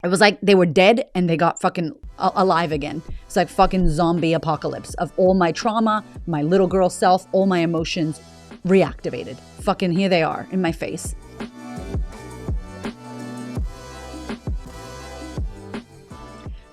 It was like they were dead and they got fucking alive again. It's like fucking zombie apocalypse of all my trauma, my little girl self, all my emotions reactivated. Fucking here they are in my face.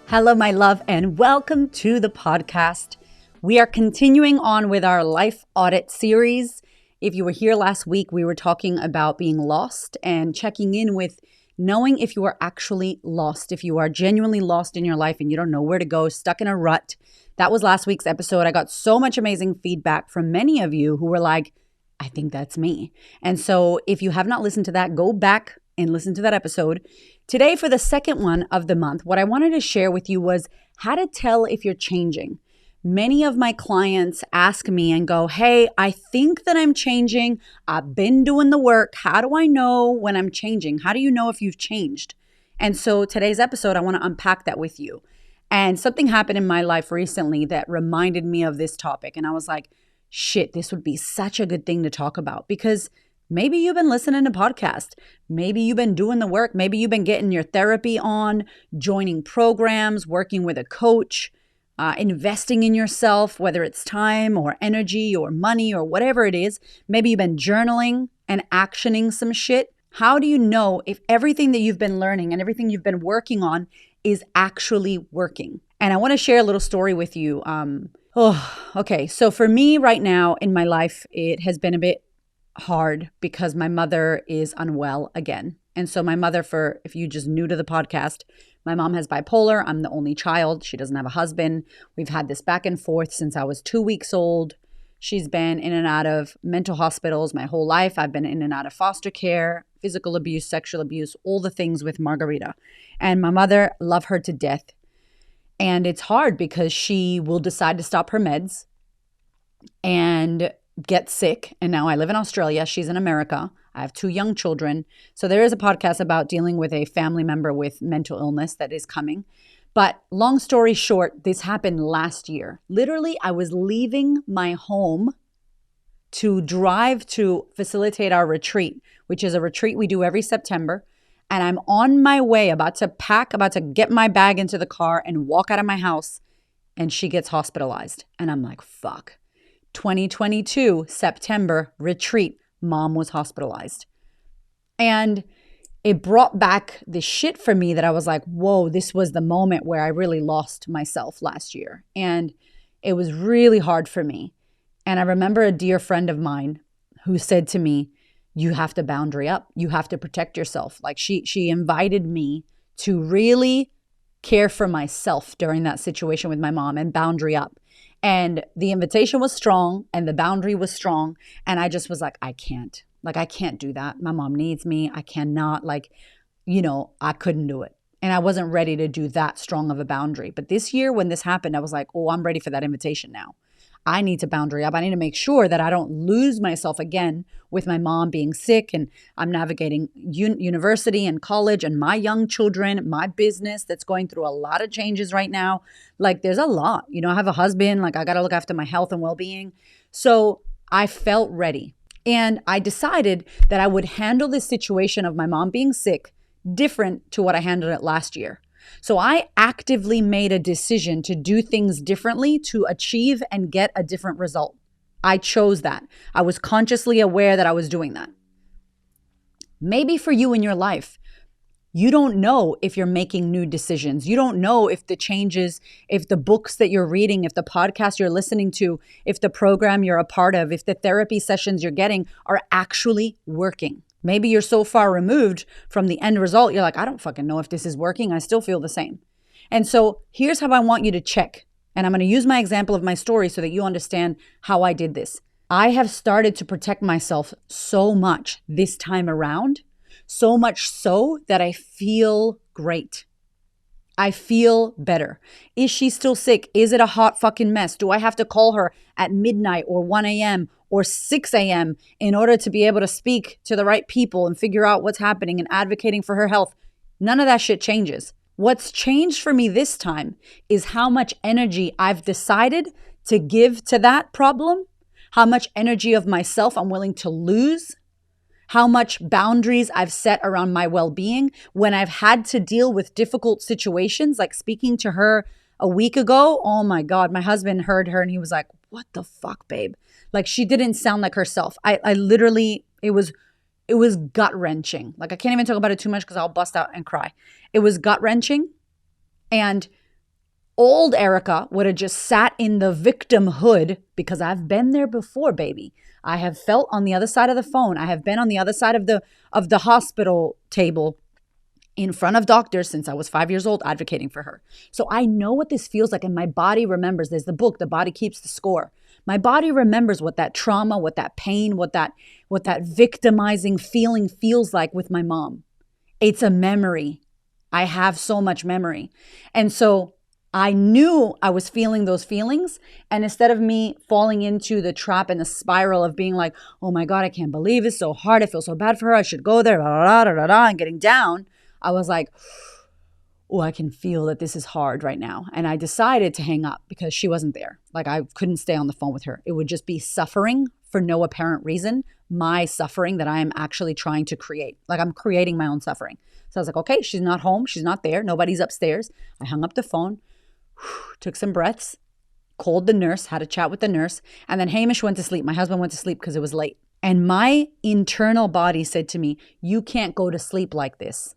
Hello, my love, and welcome to the podcast. We are continuing on with our life audit series. If you were here last week, we were talking about being lost and checking in with knowing if you are actually lost, if you are genuinely lost in your life and you don't know where to go, stuck in a rut. That was last week's episode. I got so much amazing feedback from many of you who were like, I think that's me. And so if you have not listened to that, go back and listen to that episode. Today, for the second one of the month, what I wanted to share with you was how to tell if you're changing. Many of my clients ask me and go, hey, I think that I'm changing. I've been doing the work. How do I know when I'm changing? How do you know if you've changed? And so today's episode, I want to unpack that with you. And something happened in my life recently that reminded me of this topic. And I was like, shit, this would be such a good thing to talk about because maybe you've been listening to podcasts. Maybe you've been doing the work. Maybe you've been getting your therapy on, joining programs, working with a coach, investing in yourself, whether it's time or energy or money or whatever it is. Maybe you've been journaling and actioning some shit. How do you know if everything that you've been learning and everything you've been working on is actually working? And I want to share a little story with you. Okay. So for me right now in my life, it has been a bit hard because my mother is unwell again. And so my mother, if you just new to the podcast, my mom has bipolar. I'm the only child. She doesn't have a husband. We've had this back and forth since I was 2 weeks old. She's been in and out of mental hospitals my whole life. I've been in and out of foster care, physical abuse, sexual abuse, all the things with Margarita. And my mother, love her to death. And it's hard because she will decide to stop her meds and get sick. And now I live in Australia. She's in America. I have 2 young children. So there is a podcast about dealing with a family member with mental illness that is coming. But long story short, this happened last year. Literally, I was leaving my home to drive to facilitate our retreat, which is a retreat we do every September. And I'm on my way, about to pack, about to get my bag into the car and walk out of my house. And she gets hospitalized. And I'm like, fuck. 2022, September, retreat, mom was hospitalized. And it brought back the shit for me that I was like, whoa, this was the moment where I really lost myself last year. And it was really hard for me. And I remember a dear friend of mine who said to me, you have to boundary up. You have to protect yourself. Like she invited me to really care for myself during that situation with my mom and boundary up. And the invitation was strong and the boundary was strong. And I just was like, I can't do that. My mom needs me. I cannot, I couldn't do it. And I wasn't ready to do that strong of a boundary. But this year when this happened, I was like, oh, I'm ready for that invitation now. I need to boundary up. I need to make sure that I don't lose myself again with my mom being sick and I'm navigating university and college and my young children, my business that's going through a lot of changes right now. Like there's a lot, I have a husband, like I got to look after my health and well-being. So I felt ready and I decided that I would handle this situation of my mom being sick different to what I handled it last year. So I actively made a decision to do things differently to achieve and get a different result. I chose that. I was consciously aware that I was doing that. Maybe for you in your life, you don't know if you're making new decisions. You don't know if the changes, if the books that you're reading, if the podcast you're listening to, if the program you're a part of, if the therapy sessions you're getting are actually working. Maybe you're so far removed from the end result, you're like, I don't fucking know if this is working. I still feel the same. And so here's how I want you to check. And I'm going to use my example of my story so that you understand how I did this. I have started to protect myself so much this time around, so much so that I feel great. I feel better. Is she still sick? Is it a hot fucking mess? Do I have to call her at midnight or 1 a.m. or 6 a.m. in order to be able to speak to the right people and figure out what's happening and advocating for her health? None of that shit changes. What's changed for me this time is how much energy I've decided to give to that problem, how much energy of myself I'm willing to lose, how much boundaries I've set around my well-being when I've had to deal with difficult situations, like speaking to her a week ago. Oh my God, my husband heard her and he was like, what the fuck, babe? Like she didn't sound like herself. I literally, it was gut-wrenching. Like I can't even talk about it too much because I'll bust out and cry. It was gut-wrenching. And old Erica would have just sat in the victimhood because I've been there before, baby. I have felt on the other side of the phone. I have been on the other side of the hospital table in front of doctors since I was 5 years old advocating for her. So I know what this feels like and my body remembers. There's the book, The Body Keeps the Score. My body remembers what that trauma, what that pain, what that victimizing feeling feels like with my mom. It's a memory. I have so much memory. And so I knew I was feeling those feelings. And instead of me falling into the trap and the spiral of being like, oh my God, I can't believe it's so hard. I feel so bad for her. I should go there, and getting down. I was like, oh, I can feel that this is hard right now. And I decided to hang up because she wasn't there. Like I couldn't stay on the phone with her. It would just be suffering for no apparent reason. My suffering that I am actually trying to create. Like I'm creating my own suffering. So I was like, okay, she's not home. She's not there. Nobody's upstairs. I hung up the phone, took some breaths, called the nurse, had a chat with the nurse. And then Hamish went to sleep. My husband went to sleep because it was late. And my internal body said to me, you can't go to sleep like this.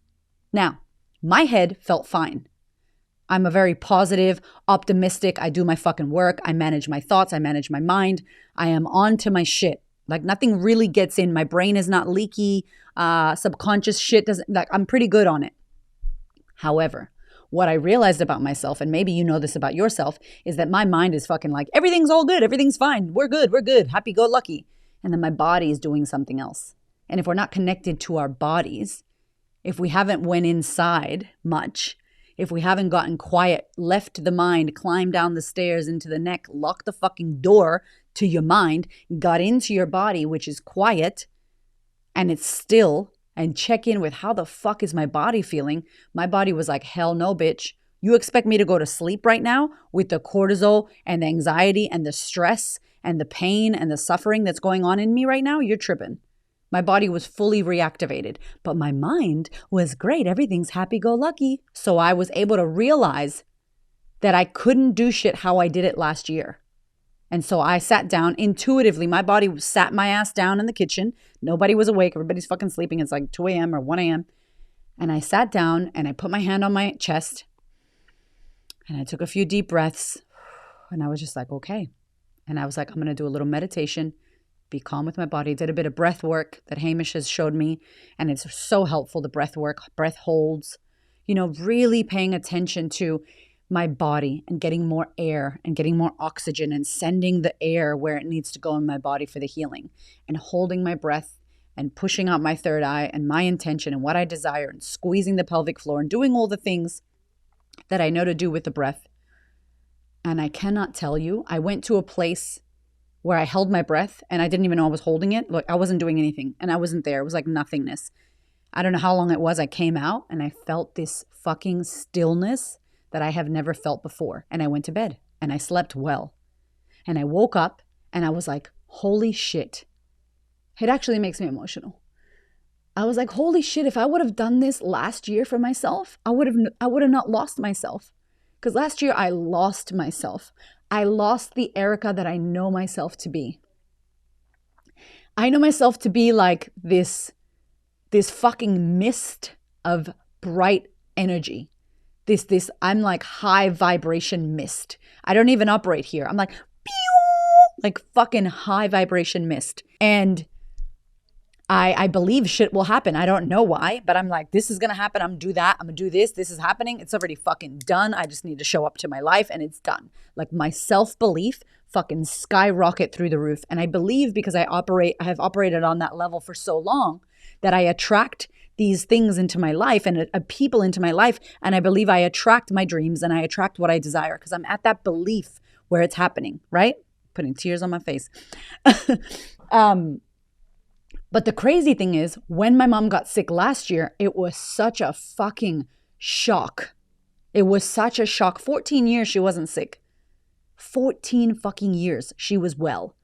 Now, my head felt fine. I'm a very positive, optimistic. I do my fucking work. I manage my thoughts. I manage my mind. I am on to my shit. Like nothing really gets in. My brain is not leaky. Subconscious shit doesn't, like I'm pretty good on it. However, what I realized about myself, and maybe you know this about yourself, is that my mind is fucking like, everything's all good. Everything's fine. We're good. Happy go lucky. And then my body is doing something else. And if we're not connected to our bodies, if we haven't went inside much, if we haven't gotten quiet, left the mind, climbed down the stairs into the neck, locked the fucking door to your mind, got into your body, which is quiet, and it's still, and check in with how the fuck is my body feeling? My body was like, hell no, bitch. You expect me to go to sleep right now with the cortisol and the anxiety and the stress and the pain and the suffering that's going on in me right now? You're tripping. My body was fully reactivated, but my mind was great. Everything's happy-go-lucky. So I was able to realize that I couldn't do shit how I did it last year. And so I sat down intuitively. My body sat my ass down in the kitchen. Nobody was awake. Everybody's fucking sleeping. It's like 2 a.m. or 1 a.m. And I sat down and I put my hand on my chest and I took a few deep breaths and I was just like, okay. And I was like, I'm going to do a little meditation. Be calm with my body. Did a bit of breath work that Hamish has showed me. And it's so helpful, the breath work, breath holds, really paying attention to my body and getting more air and getting more oxygen and sending the air where it needs to go in my body for the healing and holding my breath and pushing out my third eye and my intention and what I desire and squeezing the pelvic floor and doing all the things that I know to do with the breath. And I cannot tell you, I went to a place where I held my breath and I didn't even know I was holding it. Like I wasn't doing anything and I wasn't there. It was like nothingness. I don't know how long it was. I came out and I felt this fucking stillness that I have never felt before. And I went to bed and I slept well. And I woke up and I was like, holy shit. It actually makes me emotional. I was like, holy shit, if I would have done this last year for myself, I would have not lost myself. Because last year I lost myself. I lost the Erica that I know myself to be. I know myself to be like this fucking mist of bright energy. I'm like high vibration mist. I don't even operate here. I'm like, pew, like fucking high vibration mist. And I believe shit will happen. I don't know why, but I'm like, this is going to happen. I'm going to do that. I'm going to do this. This is happening. It's already fucking done. I just need to show up to my life and it's done. Like my self-belief fucking skyrocket through the roof. And I believe because I have operated on that level for so long that I attract these things into my life and people into my life. And I believe I attract my dreams and I attract what I desire because I'm at that belief where it's happening, right? Putting tears on my face. But the crazy thing is, when my mom got sick last year, it was such a fucking shock. It was such a shock. 14 years she wasn't sick. 14 fucking years she was well.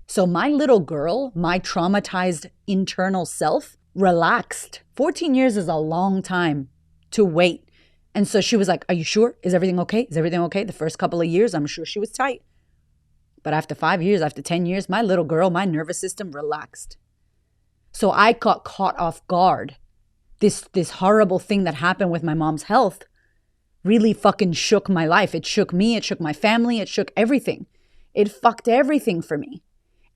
So my little girl, my traumatized internal self, relaxed. 14 years is a long time to wait. And so she was like, are you sure? Is everything okay? Is everything okay? The first couple of years, I'm sure she was tight. But after 5 years, after 10 years, my little girl, my nervous system relaxed. So I got caught off guard. This horrible thing that happened with my mom's health really fucking shook my life. It shook me. It shook my family. It shook everything. It fucked everything for me.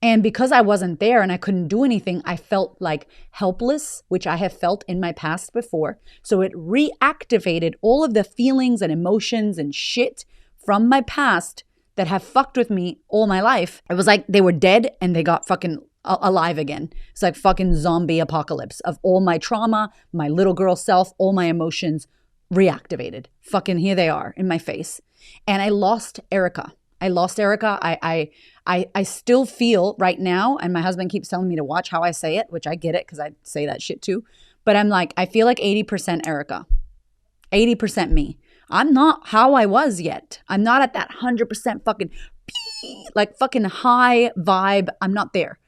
And because I wasn't there and I couldn't do anything, I felt like helpless, which I have felt in my past before. So it reactivated all of the feelings and emotions and shit from my past that have fucked with me all my life. It was like they were dead and they got fucking alive again. It's like fucking zombie apocalypse of all my trauma, my little girl self, all my emotions reactivated. Fucking here they are in my face. And I lost Erica. I still feel right now, and my husband keeps telling me to watch how I say it, which I get it because I say that shit too. But I'm like, I feel like 80% Erica, 80% me. I'm not how I was yet. I'm not at that 100% fucking like fucking high vibe. I'm not there.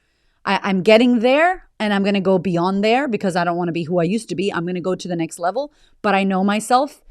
I'm getting there and I'm going to go beyond there because I don't want to be who I used to be. I'm going to go to the next level, but I know myself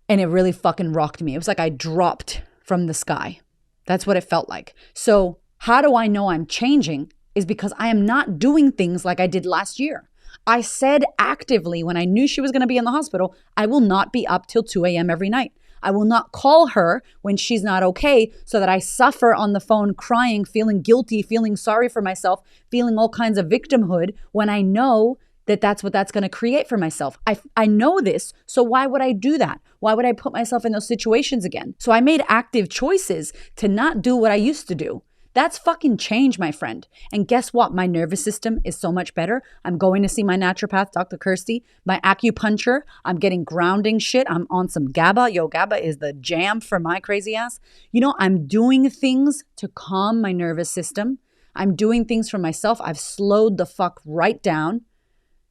and it really fucking rocked me. It was like I dropped from the sky. That's what it felt like. So how do I know I'm changing? Is because I am not doing things like I did last year. I said actively when I knew she was going to be in the hospital, I will not be up till 2 a.m. every night. I will not call her when she's not okay so that I suffer on the phone crying, feeling guilty, feeling sorry for myself, feeling all kinds of victimhood when I know that that's what that's going to create for myself. I know this, so why would I do that? Why would I put myself in those situations again? So I made active choices to not do what I used to do. That's fucking change, my friend. And guess what? My nervous system is so much better. I'm going to see my naturopath, Dr. Kirsty, my acupuncture. I'm getting grounding shit. I'm on some GABA. Yo, GABA is the jam for my crazy ass. You know, I'm doing things to calm my nervous system. I'm doing things for myself. I've slowed the fuck right down.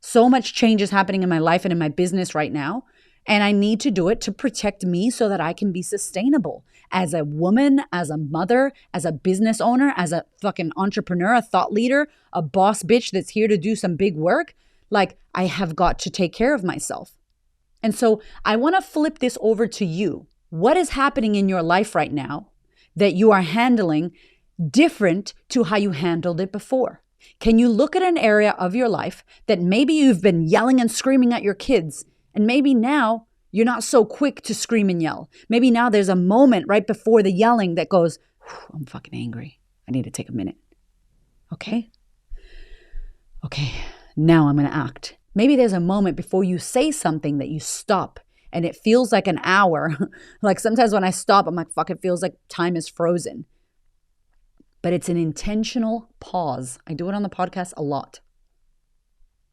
So much change is happening in my life and in my business right now. And I need to do it to protect me so that I can be sustainable as a woman, as a mother, as a business owner, as a fucking entrepreneur, a thought leader, a boss bitch that's here to do some big work. Like, I have got to take care of myself. And so I want to flip this over to you. What is happening in your life right now that you are handling different to how you handled it before? Can you look at an area of your life that maybe you've been yelling and screaming at your kids, and maybe now you're not so quick to scream and yell? Maybe now there's a moment right before the yelling that goes, I'm fucking angry. I need to take a minute. Okay, now I'm going to act. Maybe there's a moment before you say something that you stop and it feels like an hour. Like sometimes when I stop, I'm like, fuck, it feels like time is frozen. But it's an intentional pause. I do it on the podcast a lot.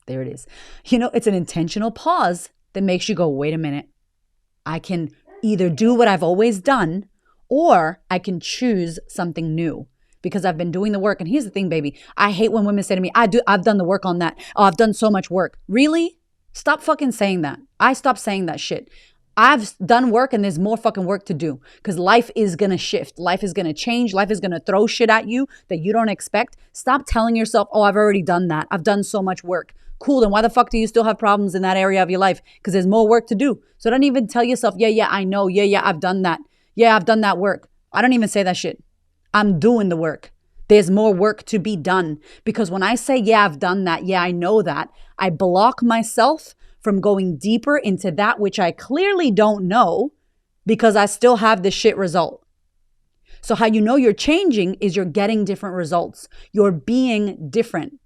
There it is. You know, it's an intentional pause that makes you go, wait a minute. I can either do what I've always done or I can choose something new because I've been doing the work. And here's the thing, baby. I hate when women say to me, I've done the work on that. Oh, I've done so much work. Really? Stop fucking saying that. I stopped saying that shit. I've done work and there's more fucking work to do because life is going to shift. Life is going to change. Life is going to throw shit at you that you don't expect. Stop telling yourself, oh, I've already done that. I've done so much work. Cool. Then why the fuck do you still have problems in that area of your life? Because there's more work to do. So don't even tell yourself, yeah, I know. Yeah, I've done that. Yeah, I've done that work. I don't even say that shit. I'm doing the work. There's more work to be done. Because when I say, yeah, I've done that. Yeah, I know that. I block myself from going deeper into that which I clearly don't know because I still have the shit result. So how you know you're changing is you're getting different results. You're being different.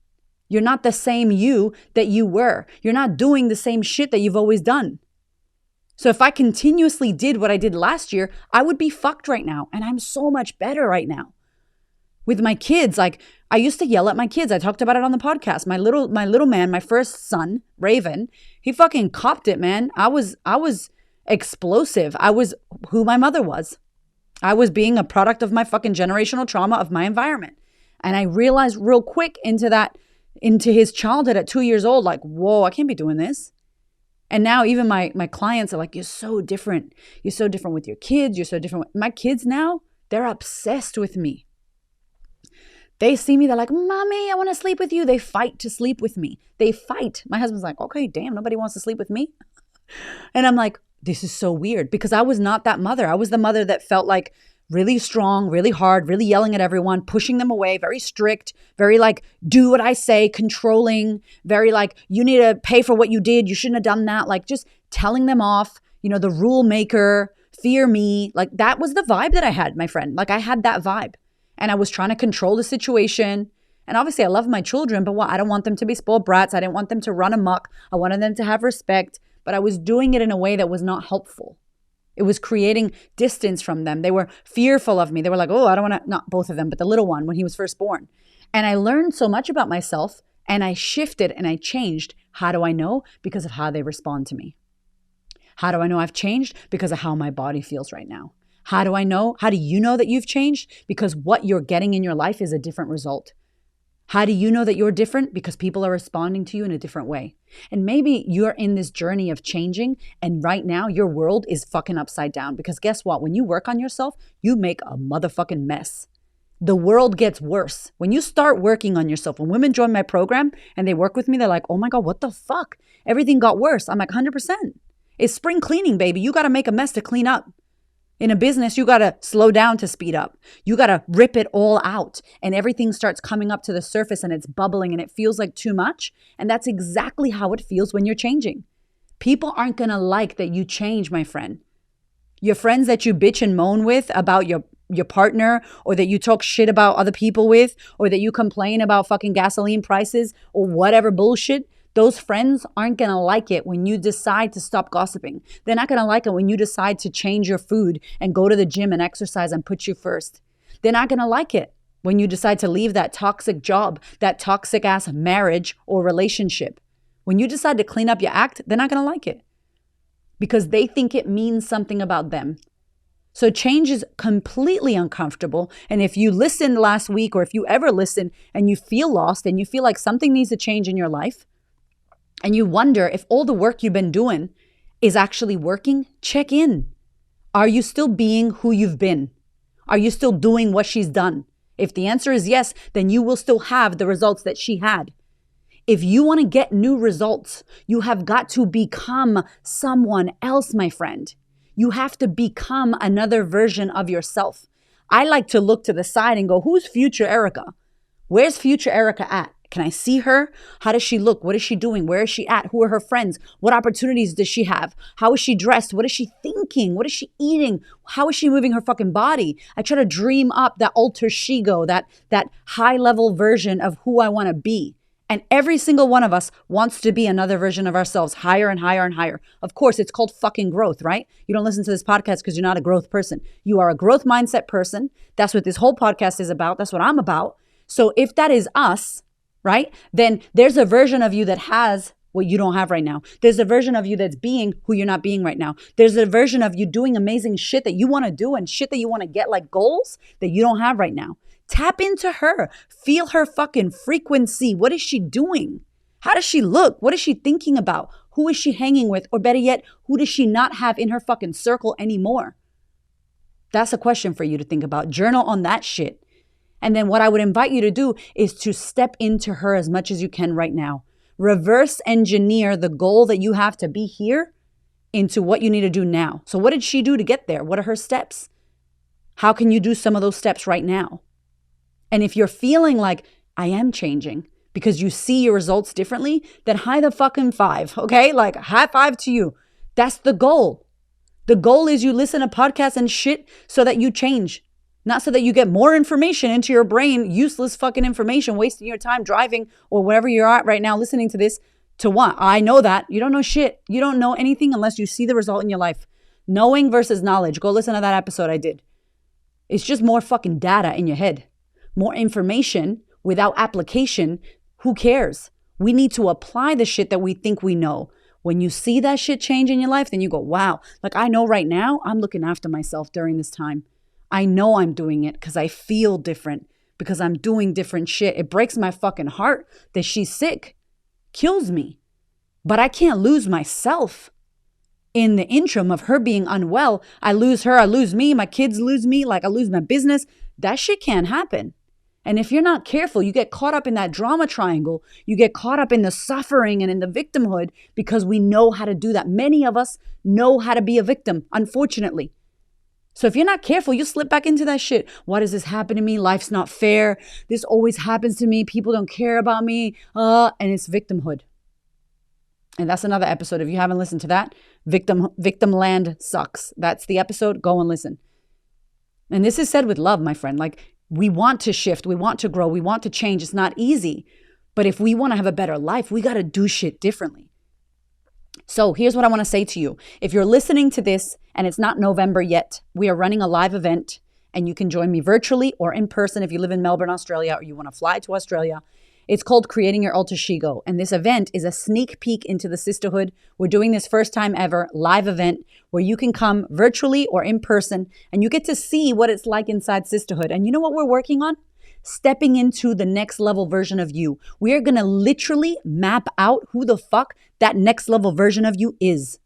You're not the same you that you were. You're not doing the same shit that you've always done. So if I continuously did what I did last year, I would be fucked right now. And I'm so much better right now. With my kids, like I used to yell at my kids. I talked about it on the podcast. My little man, my first son, Raven, he fucking copped it, man. I was explosive. I was who my mother was. I was being a product of my fucking generational trauma of my environment. And I realized real quick into his childhood at 2 years old, like, whoa, I can't be doing this. And now even my clients are like, you're so different. You're so different with your kids. You're so different. My kids now, they're obsessed with me. They see me, they're like, mommy, I want to sleep with you. They fight to sleep with me. They fight. My husband's like, okay, damn, nobody wants to sleep with me. And I'm like, this is so weird because I was not that mother. I was the mother that felt like really strong, really hard, really yelling at everyone, pushing them away, very strict, very like, do what I say, controlling, very like, you need to pay for what you did. You shouldn't have done that. Like just telling them off, the rule maker, fear me. Like that was the vibe that I had, my friend. Like I had that vibe and I was trying to control the situation. And obviously I love my children, but I don't want them to be spoiled brats. I didn't want them to run amok. I wanted them to have respect, but I was doing it in a way that was not helpful. It was creating distance from them. They were fearful of me. They were like, oh, I don't want to, not both of them, but the little one when he was first born. And I learned so much about myself and I shifted and I changed. How do I know? Because of how they respond to me. How do I know I've changed? Because of how my body feels right now. How do I know? How do you know that you've changed? Because what you're getting in your life is a different result. How do you know that you're different? Because people are responding to you in a different way. And maybe you're in this journey of changing and right now your world is fucking upside down because guess what? When you work on yourself, you make a motherfucking mess. The world gets worse. When you start working on yourself, when women join my program and they work with me, they're like, oh my God, what the fuck? Everything got worse. I'm like, 100%. It's spring cleaning, baby. You got to make a mess to clean up. In a business, you got to slow down to speed up. You got to rip it all out and everything starts coming up to the surface and it's bubbling and it feels like too much. And that's exactly how it feels when you're changing. People aren't going to like that you change, my friend. Your friends that you bitch and moan with about your partner or that you talk shit about other people with or that you complain about fucking gasoline prices or whatever bullshit. Those friends aren't going to like it when you decide to stop gossiping. They're not going to like it when you decide to change your food and go to the gym and exercise and put you first. They're not going to like it when you decide to leave that toxic job, that toxic ass marriage or relationship. When you decide to clean up your act, they're not going to like it because they think it means something about them. So change is completely uncomfortable. And if you listened last week or if you ever listen and you feel lost and you feel like something needs to change in your life, and you wonder if all the work you've been doing is actually working, check in. Are you still being who you've been? Are you still doing what she's done? If the answer is yes, then you will still have the results that she had. If you want to get new results, you have got to become someone else, my friend. You have to become another version of yourself. I like to look to the side and go, who's future Erica? Where's future Erica at? Can I see her? How does she look? What is she doing? Where is she at? Who are her friends? What opportunities does she have? How is she dressed? What is she thinking? What is she eating? How is she moving her fucking body? I try to dream up that alter ego, that high level version of who I want to be. And every single one of us wants to be another version of ourselves, higher and higher and higher. Of course, it's called fucking growth, right? You don't listen to this podcast because you're not a growth person. You are a growth mindset person. That's what this whole podcast is about. That's what I'm about. So if that is us, right? Then there's a version of you that has what you don't have right now. There's a version of you that's being who you're not being right now. There's a version of you doing amazing shit that you want to do and shit that you want to get, like goals that you don't have right now. Tap into her. Feel her fucking frequency. What is she doing? How does she look? What is she thinking about? Who is she hanging with? Or better yet, who does she not have in her fucking circle anymore? That's a question for you to think about. Journal on that shit. And then what I would invite you to do is to step into her as much as you can right now. Reverse engineer the goal that you have to be here into what you need to do now. So what did she do to get there? What are her steps? How can you do some of those steps right now? And if you're feeling like I am changing because you see your results differently, then high the fucking five, okay? Like high five to you. That's the goal. The goal is you listen to podcasts and shit so that you change. Not so that you get more information into your brain, useless fucking information, wasting your time driving or wherever you're at right now listening to this to what? I know that. You don't know shit. You don't know anything unless you see the result in your life. Knowing versus knowledge. Go listen to that episode I did. It's just more fucking data in your head. More information without application. Who cares? We need to apply the shit that we think we know. When you see that shit change in your life, then you go, wow. Like I know right now I'm looking after myself during this time. I know I'm doing it because I feel different, because I'm doing different shit. It breaks my fucking heart that she's sick. Kills me. But I can't lose myself. In the interim of her being unwell, I lose her, I lose me, my kids lose me, like I lose my business. That shit can't happen. And if you're not careful, you get caught up in that drama triangle. You get caught up in the suffering and in the victimhood because we know how to do that. Many of us know how to be a victim, unfortunately. So if you're not careful, you slip back into that shit. Why does this happen to me? Life's not fair. This always happens to me. People don't care about me. And it's victimhood. And that's another episode. If you haven't listened to that, Victim Land Sucks. That's the episode. Go and listen. And this is said with love, my friend. Like, we want to shift. We want to grow. We want to change. It's not easy. But if we want to have a better life, we got to do shit differently. So here's what I want to say to you. If you're listening to this and it's not November yet, we are running a live event and you can join me virtually or in person if you live in Melbourne, Australia, or you want to fly to Australia. It's called Creating Your Alter Ego. And this event is a sneak peek into the sisterhood. We're doing this first time ever live event where you can come virtually or in person and you get to see what it's like inside sisterhood. And you know what we're working on? Stepping into the next level version of you. We are going to literally map out who the fuck that next level version of you is.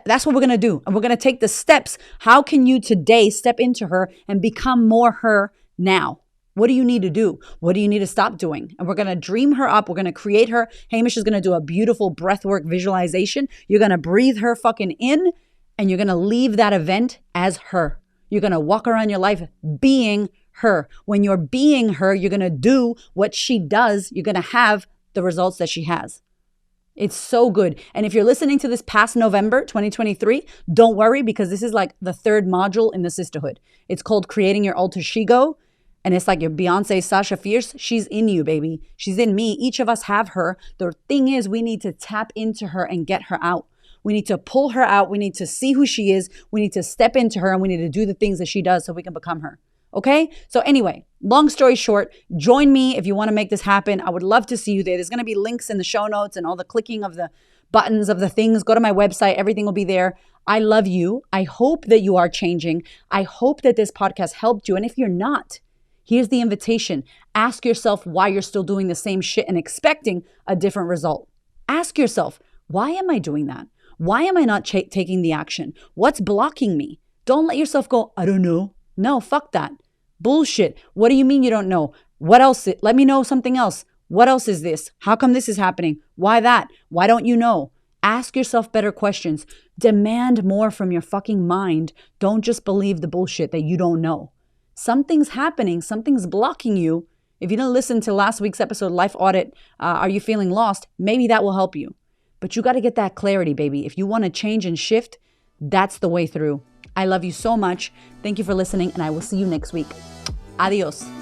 That's what we're going to do. And we're going to take the steps. How can you today step into her and become more her now? What do you need to do? What do you need to stop doing? And we're going to dream her up. We're going to create her. Hamish is going to do a beautiful breathwork visualization. You're going to breathe her fucking in and you're going to leave that event as her. You're going to walk around your life being her. When you're being her, you're going to do what she does. You're going to have the results that she has. It's so good. And if you're listening to this past November 2023, don't worry because this is like the third module in the sisterhood. It's called Creating Your Alter Ego. And it's like your Beyonce, Sasha Fierce. She's in you, baby. She's in me. Each of us have her. The thing is, we need to tap into her and get her out. We need to pull her out. We need to see who she is. We need to step into her and we need to do the things that she does so we can become her. Okay? So anyway, long story short, join me if you want to make this happen. I would love to see you there. There's going to be links in the show notes and all the clicking of the buttons of the things. Go to my website. Everything will be there. I love you. I hope that you are changing. I hope that this podcast helped you. And if you're not, here's the invitation. Ask yourself why you're still doing the same shit and expecting a different result. Ask yourself, why am I doing that? Why am I not taking the action? What's blocking me? Don't let yourself go, I don't know. No, fuck that. Bullshit. What do you mean you don't know? What else? Let me know something else. What else is this? How come this is happening? Why that? Why don't you know? Ask yourself better questions. Demand more from your fucking mind. Don't just believe the bullshit that you don't know. Something's happening. Something's blocking you. If you didn't listen to last week's episode, Life Audit, Are You Feeling Lost? Maybe that will help you. But you got to get that clarity, baby. If you want to change and shift, that's the way through. I love you so much. Thank you for listening, and I will see you next week. Adios.